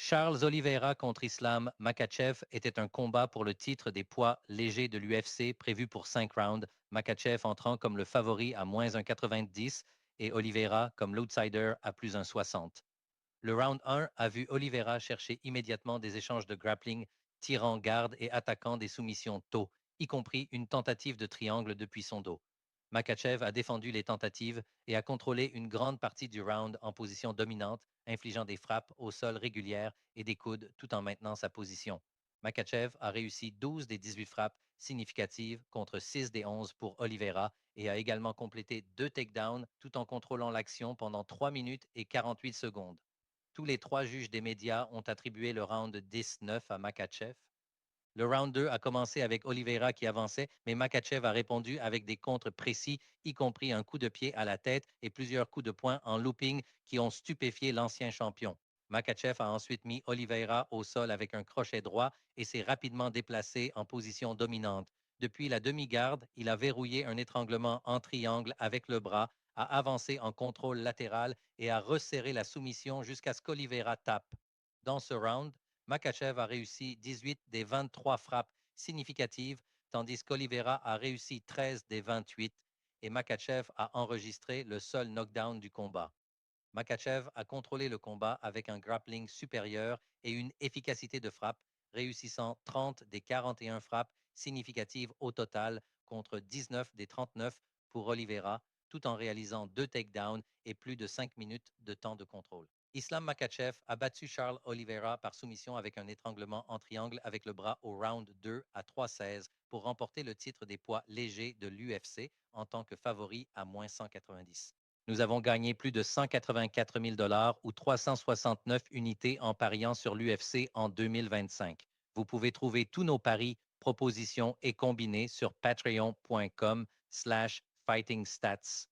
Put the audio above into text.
Charles Oliveira contre Islam Makhachev était un combat pour le titre des poids légers de l'UFC prévu pour 5 rounds, Makhachev entrant comme le favori à moins 1,90 et Oliveira comme l'outsider à plus 1,60. Le round 1 a vu Oliveira chercher immédiatement des échanges de grappling, tirant garde et attaquant des soumissions tôt, y compris une tentative de triangle depuis son dos. Makhachev a défendu les tentatives et a contrôlé une grande partie du round en position dominante, infligeant des frappes au sol régulières et des coudes tout en maintenant sa position. Makhachev a réussi 12 des 18 frappes significatives contre 6 des 11 pour Oliveira et a également complété 2 takedowns tout en contrôlant l'action pendant 3 minutes et 48 secondes. Tous les trois juges des médias ont attribué le round 10-9 à Makhachev. Le round 2 a commencé avec Oliveira qui avançait, mais Makhachev a répondu avec des contres précis, y compris un coup de pied à la tête et plusieurs coups de poing en looping qui ont stupéfié l'ancien champion. Makhachev a ensuite mis Oliveira au sol avec un crochet droit et s'est rapidement déplacé en position dominante. Depuis la demi-garde, il a verrouillé un étranglement en triangle avec le bras, a avancé en contrôle latéral et a resserré la soumission jusqu'à ce qu'Oliveira tape. Dans ce round, Makhachev a réussi 18 des 23 frappes significatives, tandis qu'Oliveira a réussi 13 des 28 et Makhachev a enregistré le seul knockdown du combat. Makhachev a contrôlé le combat avec un grappling supérieur et une efficacité de frappe, réussissant 30 des 41 frappes significatives au total contre 19 des 39 pour Oliveira, tout en réalisant 2 takedowns et plus de 5 minutes de temps de contrôle. Islam Makhachev a battu Charles Oliveira par soumission avec un étranglement en triangle avec le bras au round 2 à 3,16 pour remporter le titre des poids légers de l'UFC en tant que favori à moins 190. Nous avons gagné plus de 184 000 ou 369 unités en pariant sur l'UFC en 2025. Vous pouvez trouver tous nos paris, propositions et combinés sur patreon.com/fightingstats.